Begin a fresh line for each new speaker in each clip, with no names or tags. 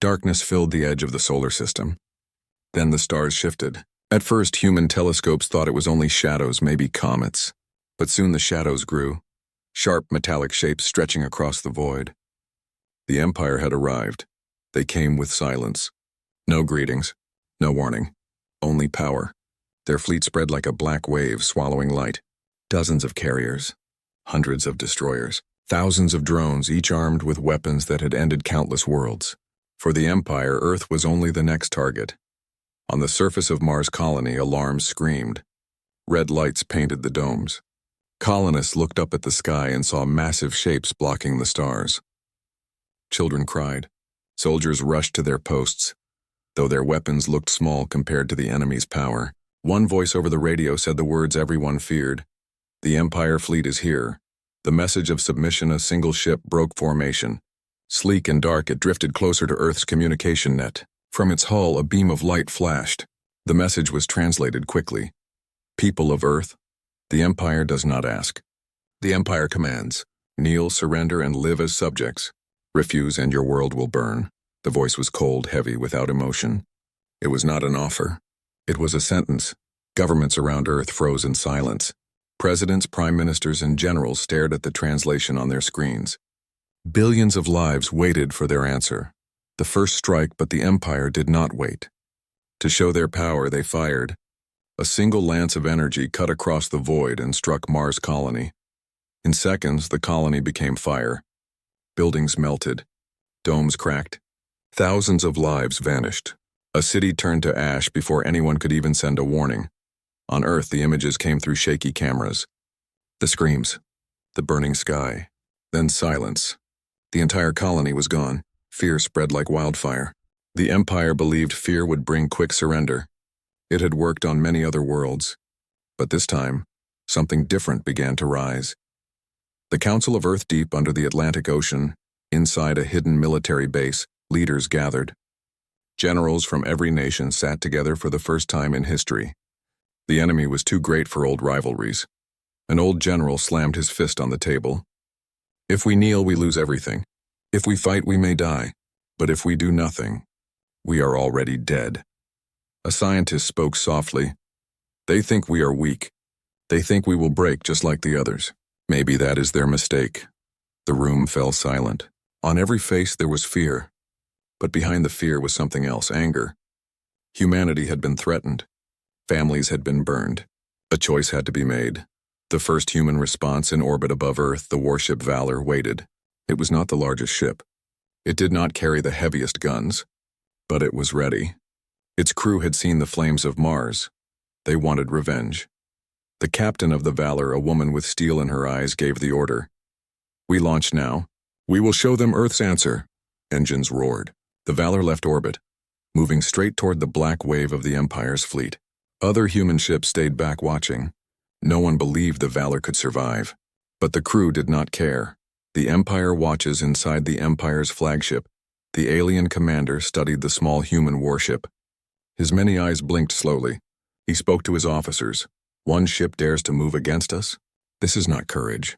Darkness filled the edge of the solar system. Then the stars shifted. At first, human telescopes thought it was only shadows, maybe comets. But soon the shadows grew, sharp metallic shapes stretching across the void. The Empire had arrived. They came with silence. No greetings, no warning, only power. Their fleet spread like a black wave swallowing light. Dozens of carriers, hundreds of destroyers, thousands of drones, each armed with weapons that had ended countless worlds. For the Empire, Earth was only the next target. On the surface of Mars' colony, alarms screamed. Red lights painted the domes. Colonists looked up at the sky and saw massive shapes blocking the stars. Children cried. Soldiers rushed to their posts, though their weapons looked small compared to the enemy's power. One voice over the radio said the words everyone feared. The Empire fleet is here. The message of submission, a single ship broke formation. Sleek and dark, it drifted closer to Earth's communication net. From its hull, a beam of light flashed. The message was translated quickly. People of Earth, the Empire does not ask. The Empire commands. Kneel, surrender, and live as subjects. Refuse and your world will burn. The voice was cold, heavy, without emotion. It was not an offer. It was a sentence. Governments around Earth froze in silence. Presidents, prime ministers, and generals stared at the translation on their screens. Billions of lives waited for their answer. The first strike, but the Empire did not wait. To show their power, they fired. A single lance of energy cut across the void and struck Mars' colony. In seconds, the colony became fire. Buildings melted. Domes cracked. Thousands of lives vanished. A city turned to ash before anyone could even send a warning. On Earth, the images came through shaky cameras. The screams. The burning sky. Then silence. The entire colony was gone. Fear spread like wildfire. The Empire believed fear would bring quick surrender. It had worked on many other worlds. But this time, something different began to rise. The Council of Earth, deep under the Atlantic Ocean, inside a hidden military base, leaders gathered. Generals from every nation sat together for the first time in history. The enemy was too great for old rivalries. An old general slammed his fist on the table. If we kneel, we lose everything. If we fight, we may die. But if we do nothing, we are already dead. A scientist spoke softly. They think we are weak. They think we will break just like the others. Maybe that is their mistake. The room fell silent. On every face there was fear. But behind the fear was something else, anger. Humanity had been threatened. Families had been burned. A choice had to be made. The first human response in orbit above Earth, the warship Valor, waited. It was not the largest ship. It did not carry the heaviest guns. But it was ready. Its crew had seen the flames of Mars. They wanted revenge. The captain of the Valor, a woman with steel in her eyes, gave the order. We launch now. We will show them Earth's answer. Engines roared. The Valor left orbit, moving straight toward the black wave of the Empire's fleet. Other human ships stayed back watching. No one believed the Valor could survive. But the crew did not care. The Empire watches inside the Empire's flagship. The alien commander studied the small human warship. His many eyes blinked slowly. He spoke to his officers. One ship dares to move against us? This is not courage.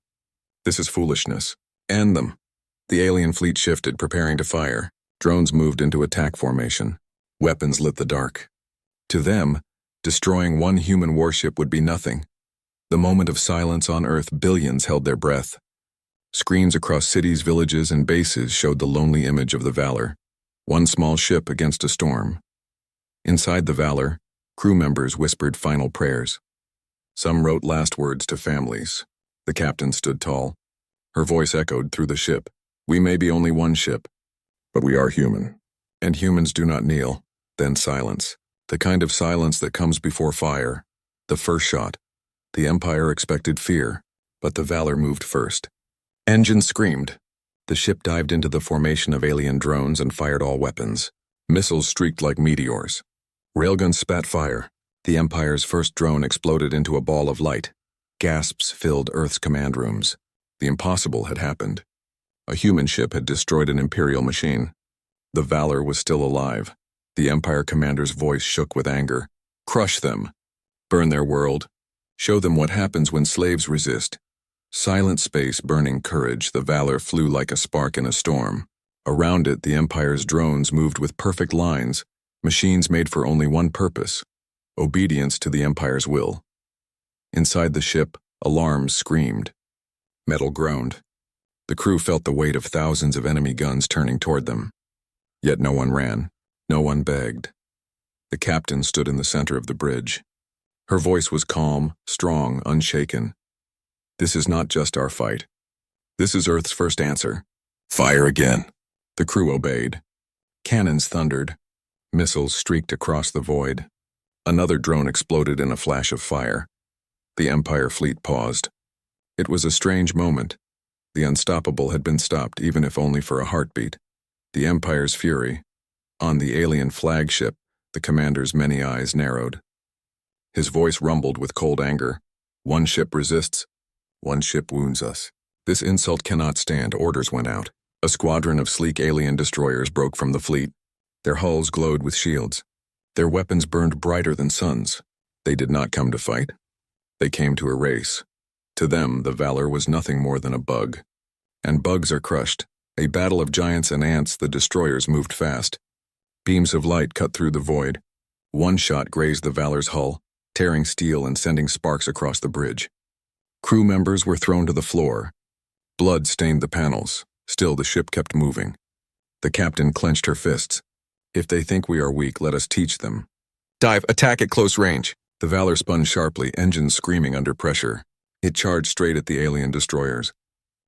This is foolishness. End them. The alien fleet shifted, preparing to fire. Drones moved into attack formation. Weapons lit the dark. To them, destroying one human warship would be nothing. The moment of silence on Earth, billions held their breath. Screens across cities, villages, and bases showed the lonely image of the Valor. One small ship against a storm. Inside the Valor, crew members whispered final prayers. Some wrote last words to families. The captain stood tall. Her voice echoed through the ship. We may be only one ship, but we are human. And humans do not kneel. Then silence. The kind of silence that comes before fire. The first shot. The Empire expected fear, but the Valor moved first. Engines screamed. The ship dived into the formation of alien drones and fired all weapons. Missiles streaked like meteors. Railguns spat fire. The Empire's first drone exploded into a ball of light. Gasps filled Earth's command rooms. The impossible had happened. A human ship had destroyed an Imperial machine. The Valor was still alive. The Empire commander's voice shook with anger. Crush them. Burn their world. Show them what happens when slaves resist. Silent space, burning courage, the Valor flew like a spark in a storm. Around it, the Empire's drones moved with perfect lines, machines made for only one purpose: obedience to the Empire's will. Inside the ship, alarms screamed. Metal groaned. The crew felt the weight of thousands of enemy guns turning toward them. Yet no one ran. No one begged. The captain stood in the center of the bridge. Her voice was calm, strong, unshaken. "This is not just our fight. This is Earth's first answer. Fire again." The crew obeyed. Cannons thundered. Missiles streaked across the void. Another drone exploded in a flash of fire. The Empire fleet paused. It was a strange moment. The unstoppable had been stopped, even if only for a heartbeat. The Empire's fury. On the alien flagship, the commander's many eyes narrowed. His voice rumbled with cold anger. "One ship resists. One ship wounds us. This insult cannot stand." Orders went out. A squadron of sleek alien destroyers broke from the fleet. Their hulls glowed with shields. Their weapons burned brighter than suns. They did not come to fight. They came to erase. To them, the Valor was nothing more than a bug. And bugs are crushed. A battle of giants and ants, the destroyers moved fast. Beams of light cut through the void. One shot grazed the Valor's hull, tearing steel and sending sparks across the bridge. Crew members were thrown to the floor. Blood stained the panels. Still, the ship kept moving. The captain clenched her fists. "If they think we are weak, let us teach them." "Dive, attack at close range." The Valor spun sharply, engines screaming under pressure. It charged straight at the alien destroyers.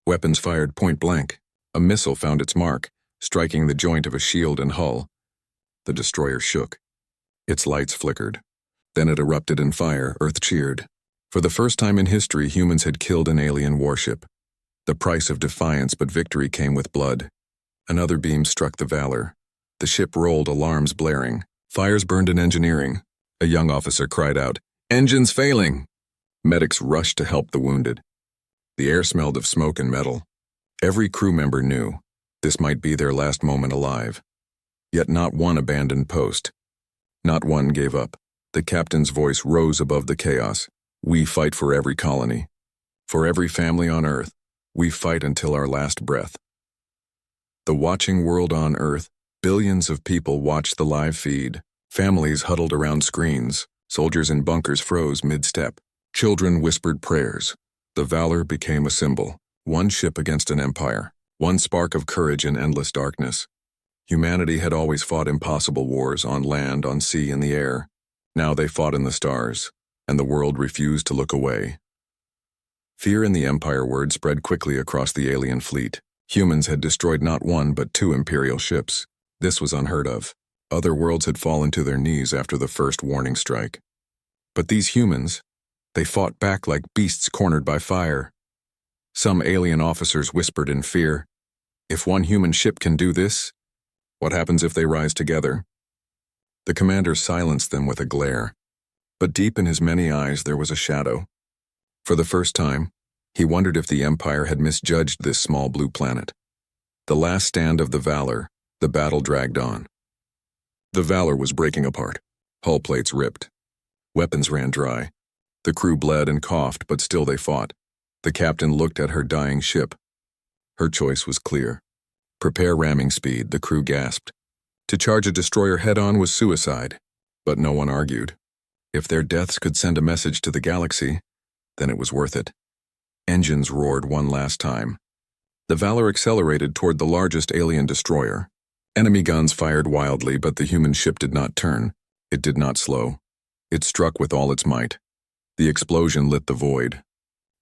Weapons fired point blank. A missile found its mark, striking the joint of a shield and hull. The destroyer shook. Its lights flickered. Then it erupted in fire. Earth cheered. For the first time in history, humans had killed an alien warship. The price of defiance, but victory came with blood. Another beam struck the Valor. The ship rolled, alarms blaring. Fires burned in engineering. A young officer cried out, "Engines failing!" Medics rushed to help the wounded. The air smelled of smoke and metal. Every crew member knew this might be their last moment alive. Yet not one abandoned post. Not one gave up. The captain's voice rose above the chaos. "We fight for every colony. For every family on Earth. We fight until our last breath." The watching world on Earth, billions of people watched the live feed. Families huddled around screens. Soldiers in bunkers froze mid-step. Children whispered prayers. The Valor became a symbol. One ship against an empire. One spark of courage in endless darkness. Humanity had always fought impossible wars on land, on sea, in the air. Now they fought in the stars, and the world refused to look away. Fear in the Empire word spread quickly across the alien fleet. Humans had destroyed not one but 2 Imperial ships. This was unheard of. Other worlds had fallen to their knees after the first warning strike. But these humans, they fought back like beasts cornered by fire. Some alien officers whispered in fear, "If one human ship can do this, what happens if they rise together?" The commander silenced them with a glare. But deep in his many eyes there was a shadow. For the first time, he wondered if the Empire had misjudged this small blue planet. The last stand of the Valor, the battle dragged on. The Valor was breaking apart. Hull plates ripped. Weapons ran dry. The crew bled and coughed, but still they fought. The captain looked at her dying ship. Her choice was clear. Prepare ramming speed, the crew gasped. To charge a destroyer head-on was suicide, but no one argued. If their deaths could send a message to the galaxy, then it was worth it. Engines roared one last time. The Valor accelerated toward the largest alien destroyer. Enemy guns fired wildly, but the human ship did not turn. It did not slow. It struck with all its might. The explosion lit the void.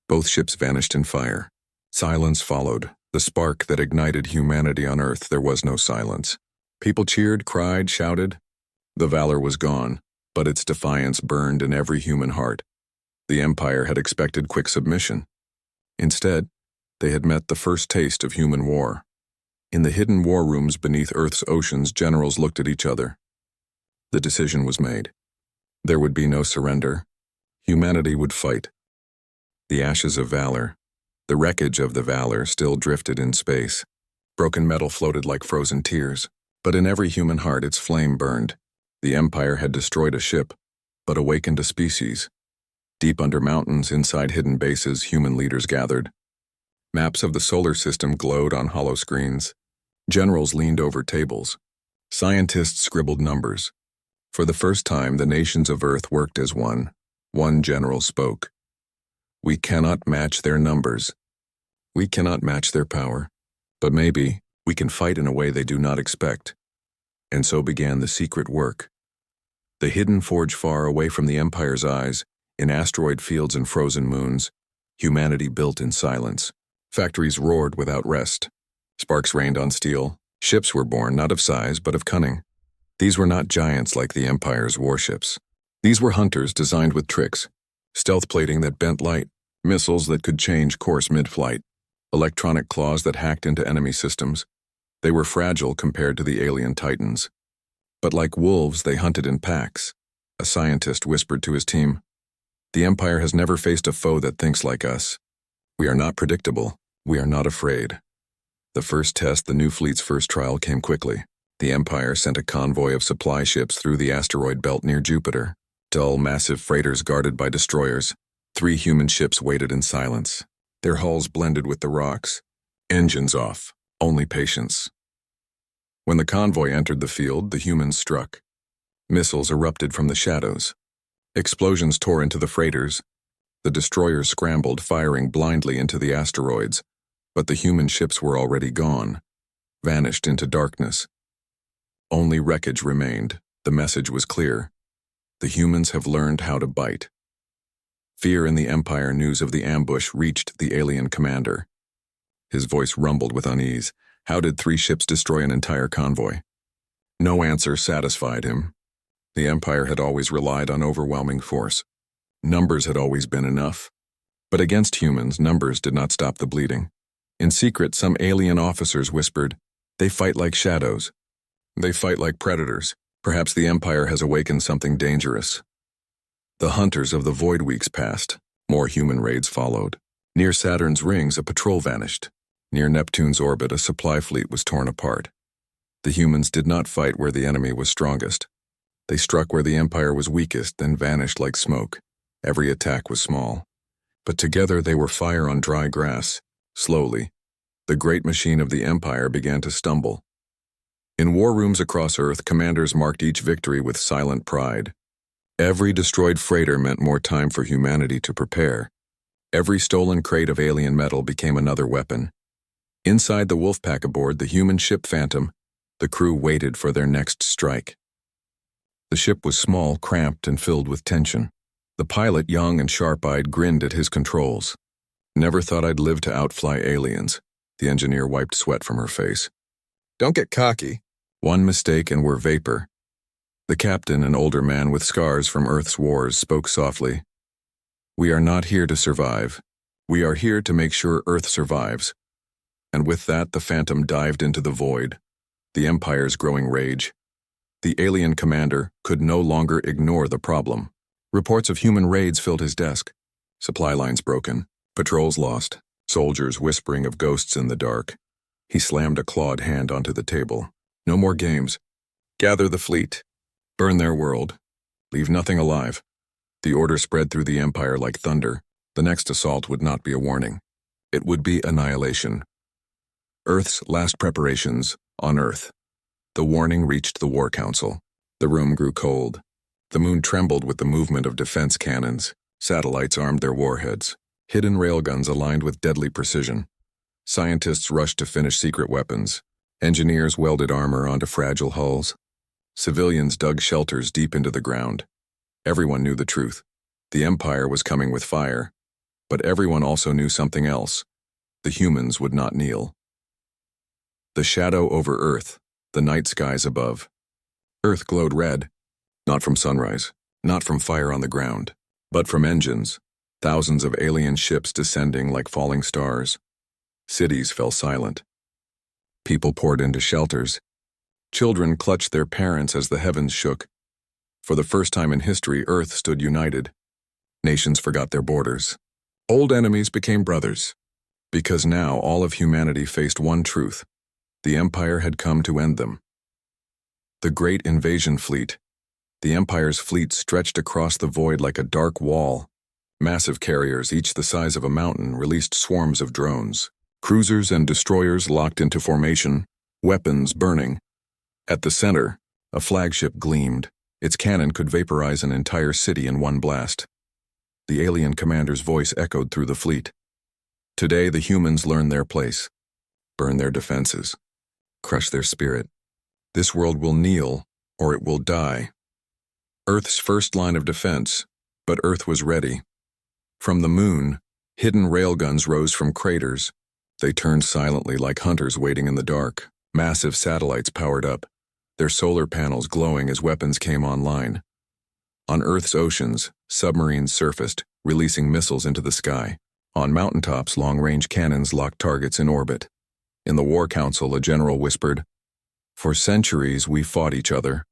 Both ships vanished in fire. Silence followed. The spark that ignited humanity on Earth. There was no silence. People cheered, cried, shouted. The Valor was gone, but its defiance burned in every human heart. The Empire had expected quick submission. Instead, they had met the first taste of human war. In the hidden war rooms beneath Earth's oceans, generals looked at each other. The decision was made. There would be no surrender. Humanity would fight. The ashes of Valor, the wreckage of the Valor, still drifted in space. Broken metal floated like frozen tears, but in every human heart its flame burned. The Empire had destroyed a ship, but awakened a species. Deep under mountains, inside hidden bases, human leaders gathered. Maps of the solar system glowed on hollow screens. Generals leaned over tables. Scientists scribbled numbers. For the first time, the nations of Earth worked as one. One general spoke. We cannot match their numbers. We cannot match their power. But maybe we can fight in a way they do not expect. And so began the secret work. The hidden forge far away from the Empire's eyes, in asteroid fields and frozen moons, humanity built in silence. Factories roared without rest. Sparks rained on steel. Ships were born not of size but of cunning. These were not giants like the Empire's warships. These were hunters designed with tricks, stealth plating that bent light, missiles that could change course mid-flight, electronic claws that hacked into enemy systems. They were fragile compared to the alien titans. But like wolves, they hunted in packs. A scientist whispered to his team, "The Empire has never faced a foe that thinks like us. We are not predictable. We are not afraid." The first test, the new fleet's first trial, came quickly. The Empire sent a convoy of supply ships through the asteroid belt near Jupiter. Dull, massive freighters guarded by destroyers. 3 human ships waited in silence. Their hulls blended with the rocks. Engines off. Only patience. When the convoy entered the field, the humans struck. Missiles erupted from the shadows. Explosions tore into the freighters. The destroyers scrambled, firing blindly into the asteroids. But the human ships were already gone, vanished into darkness. Only wreckage remained. The message was clear. The humans have learned how to bite. Fear in the Empire. News of the ambush reached the alien commander. His voice rumbled with unease. How did 3 ships destroy an entire convoy? No answer satisfied him. The Empire had always relied on overwhelming force. Numbers had always been enough. But against humans, numbers did not stop the bleeding. In secret, some alien officers whispered, "They fight like shadows. They fight like predators. Perhaps the Empire has awakened something dangerous." The hunters of the Void Weeks passed. More human raids followed. Near Saturn's rings, a patrol vanished. Near Neptune's orbit, a supply fleet was torn apart. The humans did not fight where the enemy was strongest. They struck where the Empire was weakest, then vanished like smoke. Every attack was small. But together they were fire on dry grass. Slowly, the great machine of the Empire began to stumble. In war rooms across Earth, commanders marked each victory with silent pride. Every destroyed freighter meant more time for humanity to prepare. Every stolen crate of alien metal became another weapon. Inside the Wolfpack aboard the human ship Phantom, the crew waited for their next strike. The ship was small, cramped, and filled with tension. The pilot, young and sharp-eyed, grinned at his controls. "Never thought I'd live to outfly aliens." The engineer wiped sweat from her face. "Don't get cocky. One mistake and we're vapor." The captain, an older man with scars from Earth's wars, spoke softly. "We are not here to survive. We are here to make sure Earth survives." And with that, the Phantom dived into the void. The Empire's growing rage. The alien commander could no longer ignore the problem. Reports of human raids filled his desk. Supply lines broken. Patrols lost. Soldiers whispering of ghosts in the dark. He slammed a clawed hand onto the table. "No more games. Gather the fleet. Burn their world. Leave nothing alive." The order spread through the Empire like thunder. The next assault would not be a warning. It would be annihilation. Earth's last preparations on Earth. The warning reached the War Council. The room grew cold. The moon trembled with the movement of defense cannons. Satellites armed their warheads. Hidden railguns aligned with deadly precision. Scientists rushed to finish secret weapons. Engineers welded armor onto fragile hulls. Civilians dug shelters deep into the ground. Everyone knew the truth. The Empire was coming with fire. But everyone also knew something else. The humans would not kneel. The shadow over Earth, the night skies above. Earth glowed red, not from sunrise, not from fire on the ground, but from engines, thousands of alien ships descending like falling stars. Cities fell silent. People poured into shelters. Children clutched their parents as the heavens shook. For the first time in history, Earth stood united. Nations forgot their borders. Old enemies became brothers. Because now all of humanity faced one truth. The Empire had come to end them. The Great Invasion Fleet. The Empire's fleet stretched across the void like a dark wall. Massive carriers, each the size of a mountain, released swarms of drones. Cruisers and destroyers locked into formation. weapons burning. At the center, a flagship gleamed. Its cannon could vaporize an entire city in one blast. The alien commander's voice echoed through the fleet. Today, the humans learn their place, burn their defenses, crush their spirit. This world will kneel, or it will die. Earth's first line of defense, but Earth was ready. From the moon, hidden railguns rose from craters. They turned silently like hunters waiting in the dark. Massive satellites powered up, their solar panels glowing as weapons came online. On Earth's oceans, submarines surfaced, releasing missiles into the sky. On mountaintops, long-range cannons locked targets in orbit. In the War Council, a general whispered, "For centuries, we fought each other.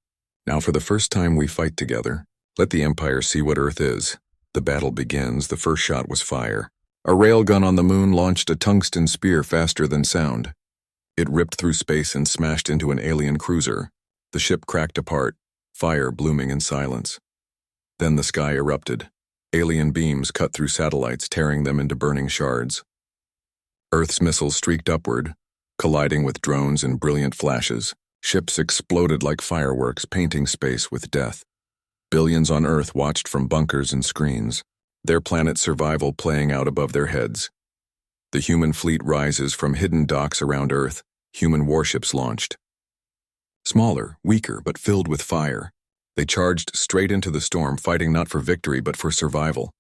Now for the first time, we fight together. Let the Empire see what Earth is." The battle begins. The first shot was fire. A railgun on the moon launched a tungsten spear faster than sound. It ripped through space and smashed into an alien cruiser. The ship cracked apart, fire blooming in silence. Then the sky erupted. Alien beams cut through satellites, tearing them into burning shards. Earth's missiles streaked upward, colliding with drones in brilliant flashes. Ships exploded like fireworks, painting space with death. Billions on Earth watched from bunkers and screens, their planet's survival playing out above their heads. The human fleet rises from hidden docks around Earth. Human warships launched. Smaller, weaker, but filled with fire. They charged straight into the storm, fighting not for victory but for survival.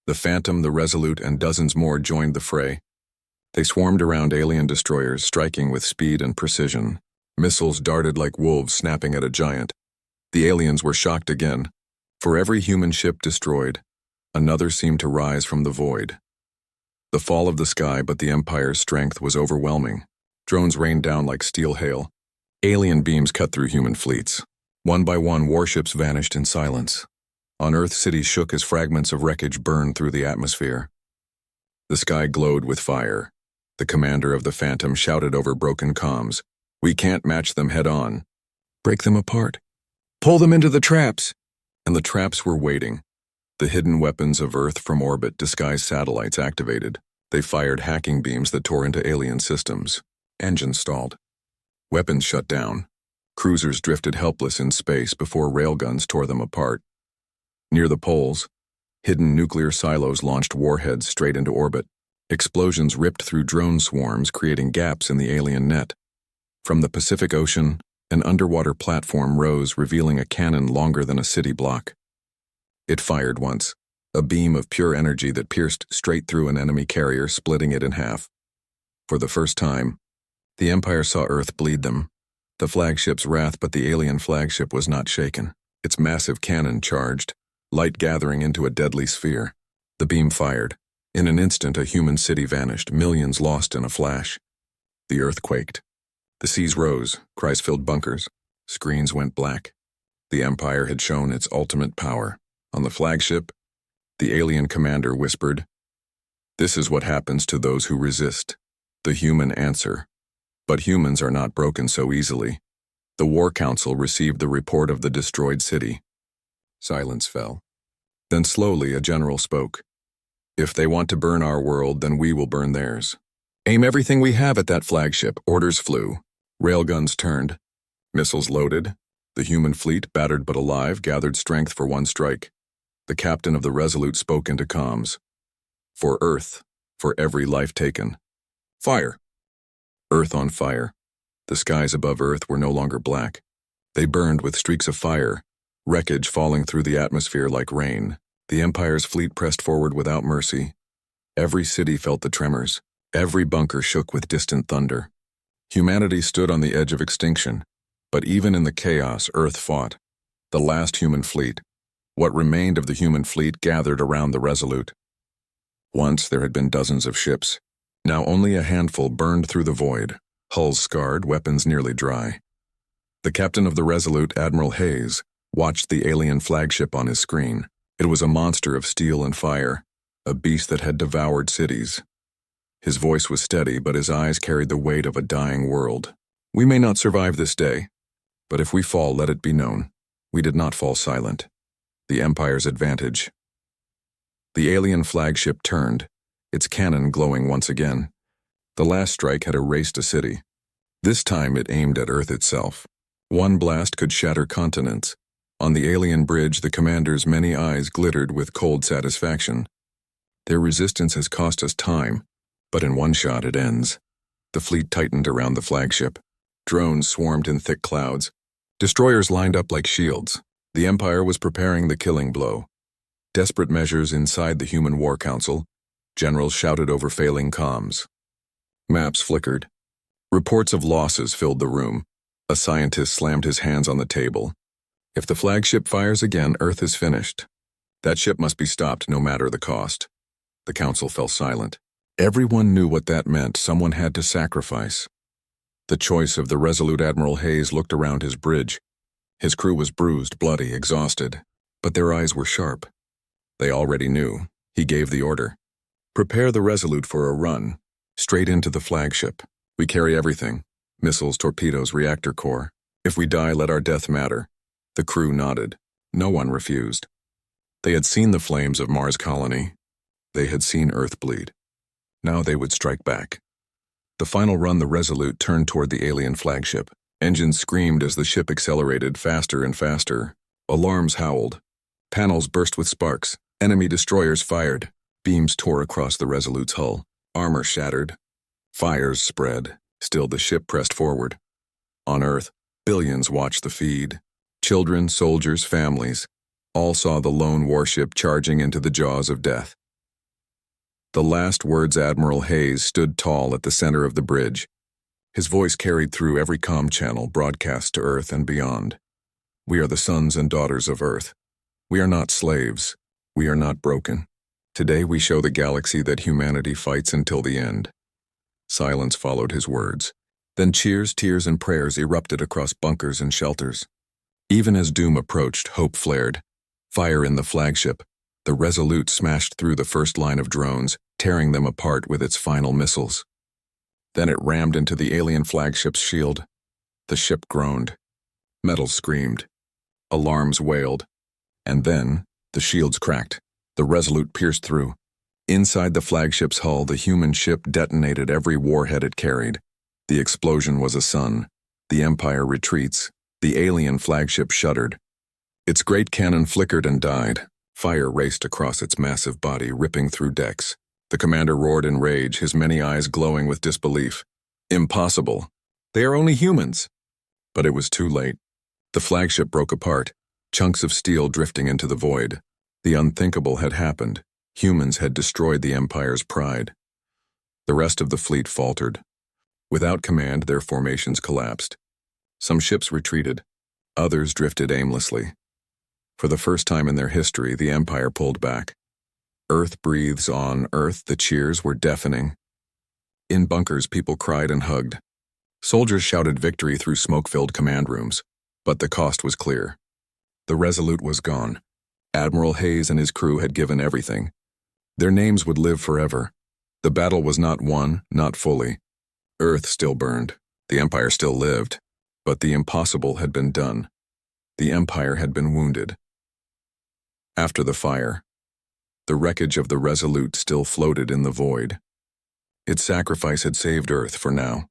The Phantom, the Resolute, and dozens more joined the fray. They swarmed around alien destroyers, striking with speed and precision. Missiles darted like wolves, snapping at a giant. The aliens were shocked again. For every human ship destroyed, another seemed to rise from the void. The fall of the sky, but the Empire's strength was overwhelming. Drones rained down like steel hail. Alien beams cut through human fleets. One by one, warships vanished in silence. On Earth, cities shook as fragments of wreckage burned through the atmosphere. The sky glowed with fire. The commander of the Phantom shouted over broken comms, "We can't match them head-on. Break them apart. Pull them into the traps." And the traps were waiting. The hidden weapons of Earth from orbit, disguised satellites activated. They fired hacking beams that tore into alien systems. Engines stalled. Weapons shut down. Cruisers drifted helpless in space before railguns tore them apart. Near the poles, hidden nuclear silos launched warheads straight into orbit. Explosions ripped through drone swarms, creating gaps in the alien net. From the Pacific Ocean, an underwater platform rose, revealing a cannon longer than a city block. It fired once, a beam of pure energy that pierced straight through an enemy carrier, splitting it in half. For the first time, the Empire saw Earth bleed them. The flagship's wrath, but the alien flagship was not shaken. Its massive cannon charged, light gathering into a deadly sphere. The beam fired. In an instant, a human city vanished, millions lost in a flash. The Earth quaked. The seas rose, cries filled bunkers. Screens went black. The Empire had shown its ultimate power. On the flagship, the alien commander whispered, "This is what happens to those who resist." The human answer. But humans are not broken so easily. The War Council received the report of the destroyed city. Silence fell. Then slowly a general spoke. "If they want to burn our world, then we will burn theirs. Aim everything we have at that flagship." Orders flew. Railguns turned. Missiles loaded. The human fleet, battered but alive, gathered strength for one strike. The captain of the Resolute spoke into comms. "For Earth, for every life taken. Fire!" Earth on fire. The skies above Earth were no longer black. They burned with streaks of fire, wreckage falling through the atmosphere like rain. The Empire's fleet pressed forward without mercy. Every city felt the tremors. Every bunker shook with distant thunder. Humanity stood on the edge of extinction. But even in the chaos, Earth fought. The last human fleet, what remained of the human fleet, gathered around the Resolute. Once there had been dozens of ships. Now only a handful burned through the void, hulls scarred, weapons nearly dry. The captain of the Resolute, Admiral Hayes, watched the alien flagship on his screen. It was a monster of steel and fire, a beast that had devoured cities. His voice was steady, but his eyes carried the weight of a dying world. "We may not survive this day, but if we fall, let it be known. We did not fall silent. The Empire's advantage." The alien flagship turned, its cannon glowing once again. The last strike had erased a city. This time it aimed at Earth itself. One blast could shatter continents. On the alien bridge, the commander's many eyes glittered with cold satisfaction. Their resistance has cost us time, but in one shot it ends. The fleet tightened around the flagship. Drones swarmed in thick clouds. Destroyers lined up like shields. The Empire was preparing the killing blow. Desperate measures inside the Human War Council. Generals shouted over failing comms. Maps flickered. Reports of losses filled the room. A scientist slammed his hands on the table. If the flagship fires again, Earth is finished. That ship must be stopped no matter the cost. The council fell silent. Everyone knew what that meant. Someone had to sacrifice. The choice of the resolute Admiral Hayes looked around his bridge. His crew was bruised, bloody, exhausted, but their eyes were sharp. They already knew. He gave the order. Prepare the Resolute for a run, straight into the flagship. We carry everything. Missiles, torpedoes, reactor core. If we die, let our death matter. The crew nodded. No one refused. They had seen the flames of Mars' colony. They had seen Earth bleed. Now they would strike back. The final run, the Resolute turned toward the alien flagship. Engines screamed as the ship accelerated faster and faster. Alarms howled. Panels burst with sparks. Enemy destroyers fired. Beams tore across the Resolute's hull. Armor shattered. Fires spread. Still the ship pressed forward. On Earth, billions watched the feed. Children, soldiers, families, all saw the lone warship charging into the jaws of death. The last words, Admiral Hayes stood tall at the center of the bridge. His voice carried through every comm channel, broadcast to Earth and beyond. We are the sons and daughters of Earth. We are not slaves. We are not broken. Today we show the galaxy that humanity fights until the end. Silence followed his words. Then cheers, tears, and prayers erupted across bunkers and shelters. Even as doom approached, hope flared. Fire in the flagship. The Resolute smashed through the first line of drones, tearing them apart with its final missiles. Then it rammed into the alien flagship's shield. The ship groaned. Metal screamed. Alarms wailed. And then, the shields cracked. The Resolute pierced through. Inside the flagship's hull, the human ship detonated every warhead it carried. The explosion was a sun. The Empire retreats. The alien flagship shuddered. Its great cannon flickered and died. Fire raced across its massive body, ripping through decks. The commander roared in rage, his many eyes glowing with disbelief. Impossible. They are only humans. But it was too late. The flagship broke apart, chunks of steel drifting into the void. The unthinkable had happened. Humans had destroyed the Empire's pride. The rest of the fleet faltered. Without command, their formations collapsed. Some ships retreated. Others drifted aimlessly. For the first time in their history, the Empire pulled back. Earth breathes on Earth. The cheers were deafening. In bunkers, people cried and hugged. Soldiers shouted victory through smoke-filled command rooms. But the cost was clear. The Resolute was gone. Admiral Hayes and his crew had given everything. Their names would live forever. The battle was not won, not fully. Earth still burned. The Empire still lived. But the impossible had been done. The Empire had been wounded. After the fire, the wreckage of the Resolute still floated in the void. Its sacrifice had saved Earth for now.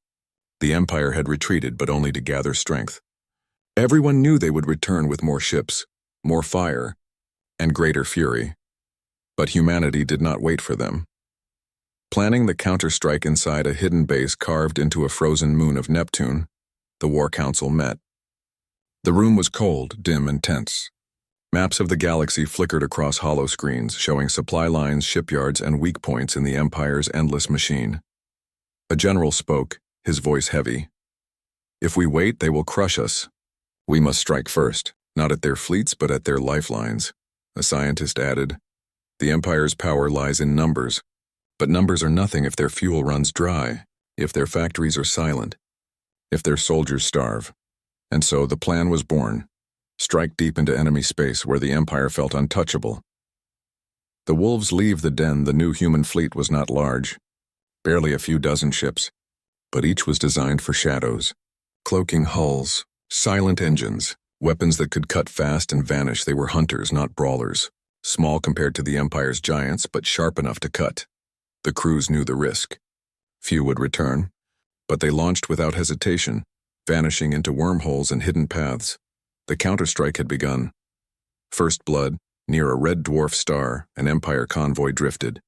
The Empire had retreated, but only to gather strength. Everyone knew they would return with more ships, more fire, and greater fury. But humanity did not wait for them. Planning the counterstrike inside a hidden base carved into a frozen moon of Neptune, the War Council met. The room was cold, dim, and tense. Maps of the galaxy flickered across hollow screens, showing supply lines, shipyards, and weak points in the Empire's endless machine. A general spoke, his voice heavy. If we wait, they will crush us. We must strike first, not at their fleets, but at their lifelines. A scientist added, the Empire's power lies in numbers, but numbers are nothing if their fuel runs dry, if their factories are silent, if their soldiers starve. And so the plan was born. Strike deep into enemy space where the Empire felt untouchable. The wolves leave the den. The new human fleet was not large, barely a few dozen ships, but each was designed for shadows. Cloaking hulls, silent engines, weapons that could cut fast and vanish. They were hunters, not brawlers. Small compared to the Empire's giants, but sharp enough to cut. The crews knew the risk. Few would return. But they launched without hesitation, vanishing into wormholes and hidden paths. The counterstrike had begun. First blood, near a red dwarf star, an Empire convoy drifted.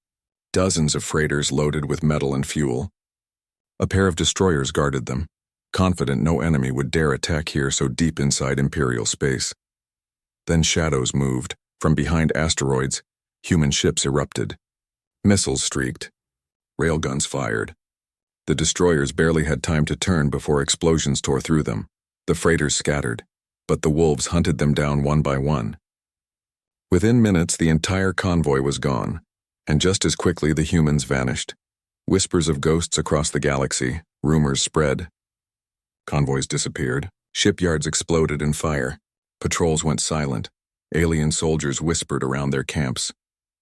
Dozens of freighters loaded with metal and fuel. A pair of destroyers guarded them, confident no enemy would dare attack here so deep inside Imperial space. Then shadows moved. From behind asteroids, human ships erupted. Missiles streaked. Railguns fired. The destroyers barely had time to turn before explosions tore through them. The freighters scattered, but the wolves hunted them down one by one. Within minutes, the entire convoy was gone, and just as quickly the humans vanished. Whispers of ghosts across the galaxy, rumors spread. Convoys disappeared, shipyards exploded in fire, patrols went silent, alien soldiers whispered around their camps.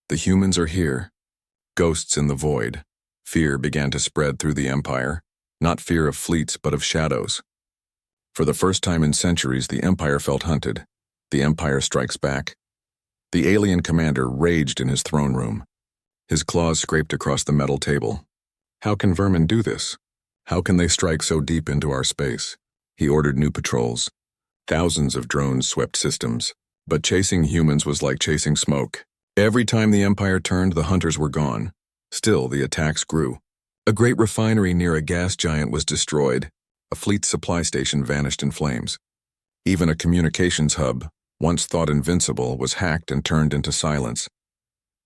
The humans are here. Ghosts in the void. Fear began to spread through the Empire, not fear of fleets but of shadows. For the first time in centuries, the Empire felt hunted. The Empire strikes back. The alien commander raged in his throne room. His claws scraped across the metal table. How can vermin do this? How can they strike so deep into our space? He ordered new patrols. Thousands of drones swept systems, but chasing humans was like chasing smoke. Every time the Empire turned, the hunters were gone. Still, the attacks grew. A great refinery near a gas giant was destroyed. A fleet supply station vanished in flames. Even a communications hub, once thought invincible, was hacked and turned into silence.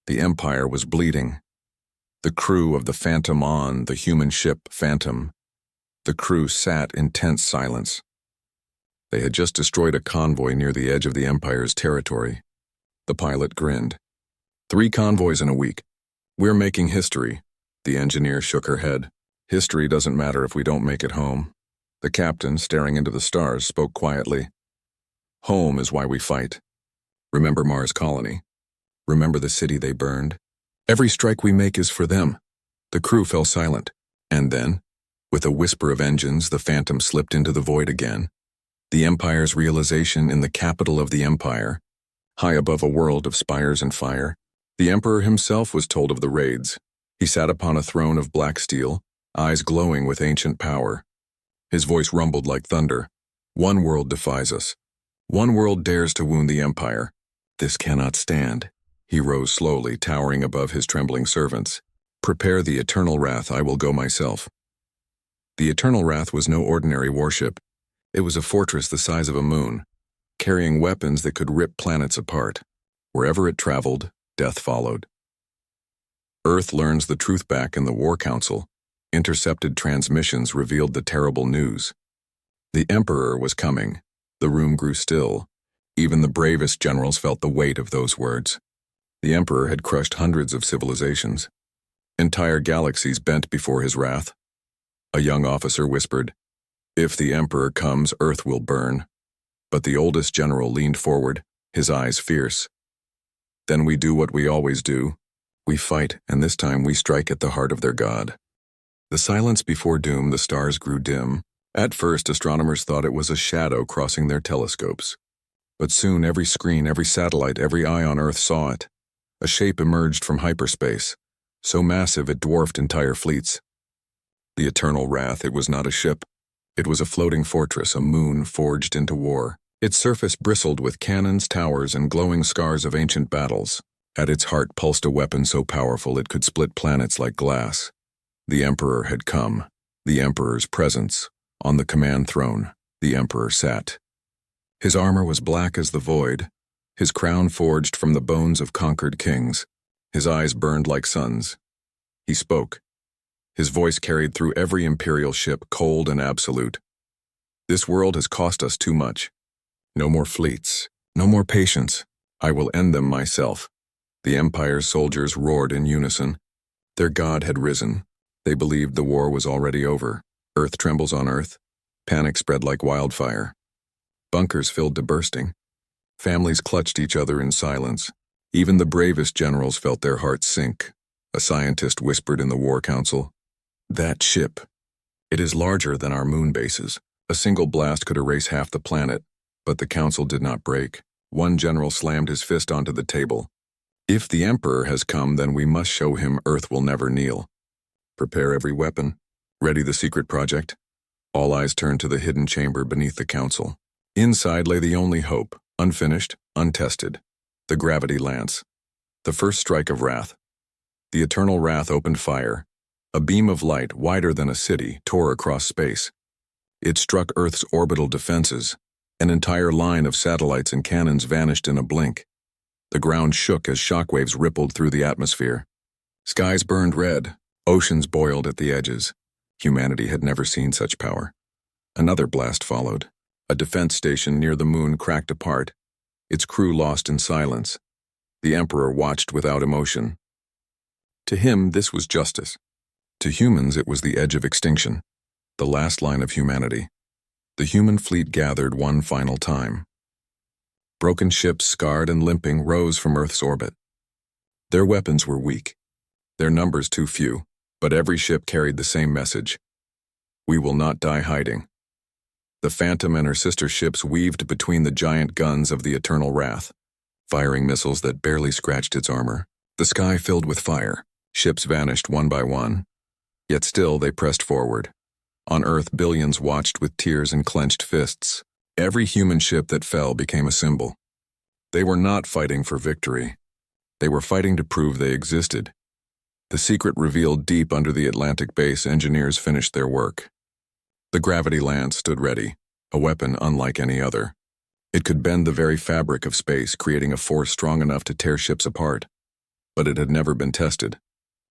The Empire was bleeding. The crew of the Phantom On, the human ship Phantom. The crew sat in tense silence. They had just destroyed a convoy near the edge of the Empire's territory. The pilot grinned. 3 convoys in a week. We're making history. The engineer shook her head. History doesn't matter if we don't make it home. The captain, staring into the stars, spoke quietly. Home is why we fight. Remember Mars Colony. Remember the city they burned. Every strike we make is for them. The crew fell silent. And then, with a whisper of engines, the Phantom slipped into the void again. The Empire's realization in the capital of the Empire, high above a world of spires and fire. The Emperor himself was told of the raids. He sat upon a throne of black steel, eyes glowing with ancient power. His voice rumbled like thunder. One world defies us. One world dares to wound the Empire. This cannot stand. He rose slowly, towering above his trembling servants. Prepare the eternal wrath, I will go myself. The eternal wrath was no ordinary warship. It was a fortress the size of a moon, carrying weapons that could rip planets apart. Wherever it traveled, death followed. Earth learns the truth back in the War Council. Intercepted transmissions revealed the terrible news. The Emperor was coming. The room grew still. Even the bravest generals felt the weight of those words. The Emperor had crushed hundreds of civilizations. Entire galaxies bent before his wrath. A young officer whispered, "If the Emperor comes, Earth will burn." But the oldest general leaned forward, his eyes fierce. Then we do what we always do. We fight, and this time we strike at the heart of their god. The silence before doom, the stars grew dim. At first, astronomers thought it was a shadow crossing their telescopes. But soon every screen, every satellite, every eye on Earth saw it. A shape emerged from hyperspace, so massive it dwarfed entire fleets. The eternal wrath, it was not a ship. It was a floating fortress, a moon forged into war. Its surface bristled with cannons, towers, and glowing scars of ancient battles. At its heart pulsed a weapon so powerful it could split planets like glass. The Emperor had come. The Emperor's presence. On the command throne, the Emperor sat. His armor was black as the void, his crown forged from the bones of conquered kings. His eyes burned like suns. He spoke. His voice carried through every Imperial ship, cold and absolute. This world has cost us too much. No more fleets, no more patience. I will end them myself. The Empire's soldiers roared in unison. Their god had risen. They believed the war was already over. Earth trembles on Earth. Panic spread like wildfire. Bunkers filled to bursting. Families clutched each other in silence. Even the bravest generals felt their hearts sink. A scientist whispered in the War Council, "That ship. It is larger than our moon bases. A single blast could erase half the planet." But the council did not break. One general slammed his fist onto the table. "If the Emperor has come, then we must show him Earth will never kneel. Prepare every weapon. Ready the secret project? All eyes turned to the hidden chamber beneath the council. Inside lay the only hope, unfinished, untested. The gravity lance. The first strike of wrath. The eternal wrath opened fire. A beam of light, wider than a city, tore across space. It struck Earth's orbital defenses. An entire line of satellites and cannons vanished in a blink. The ground shook as shockwaves rippled through the atmosphere. Skies burned red. Oceans boiled at the edges. Humanity had never seen such power. Another blast followed. A defense station near the moon cracked apart, its crew lost in silence. The Emperor watched without emotion. To him, this was justice. To humans, it was the edge of extinction, the last line of humanity. The human fleet gathered one final time. Broken ships, scarred and limping, rose from Earth's orbit. Their weapons were weak, their numbers too few, but every ship carried the same message. We will not die hiding. The Phantom and her sister ships weaved between the giant guns of the eternal wrath, firing missiles that barely scratched its armor. The sky filled with fire. Ships vanished one by one. Yet still they pressed forward. On Earth, billions watched with tears and clenched fists. Every human ship that fell became a symbol. They were not fighting for victory. They were fighting to prove they existed. The secret revealed deep under the Atlantic base, engineers finished their work. The gravity lance stood ready, a weapon unlike any other. It could bend the very fabric of space, creating a force strong enough to tear ships apart. But it had never been tested.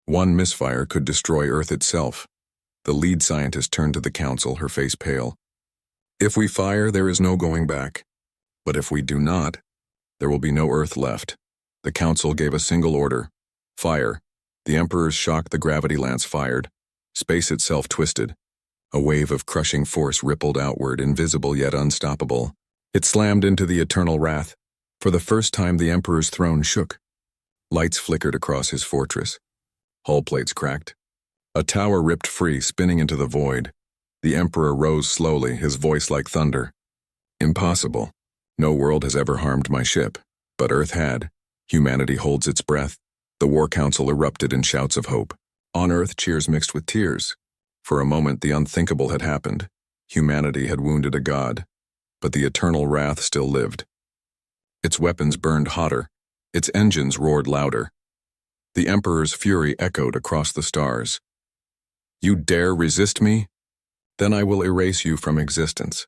One misfire could destroy Earth itself. The lead scientist turned to the council, her face pale. If we fire, there is no going back. But if we do not, there will be no Earth left. The council gave a single order. Fire. The Emperor's shock, the gravity lance fired. Space itself twisted. A wave of crushing force rippled outward, invisible yet unstoppable. It slammed into the eternal wrath. For the first time, the Emperor's throne shook. Lights flickered across his fortress. Hull plates cracked. A tower ripped free, spinning into the void. The Emperor rose slowly, his voice like thunder. Impossible. No world has ever harmed my ship. But Earth had. Humanity holds its breath. The War Council erupted in shouts of hope. On Earth, cheers mixed with tears. For a moment, the unthinkable had happened. Humanity had wounded a god. But the eternal wrath still lived. Its weapons burned hotter. Its engines roared louder. The Emperor's fury echoed across the stars. You dare resist me? Then I will erase you from existence.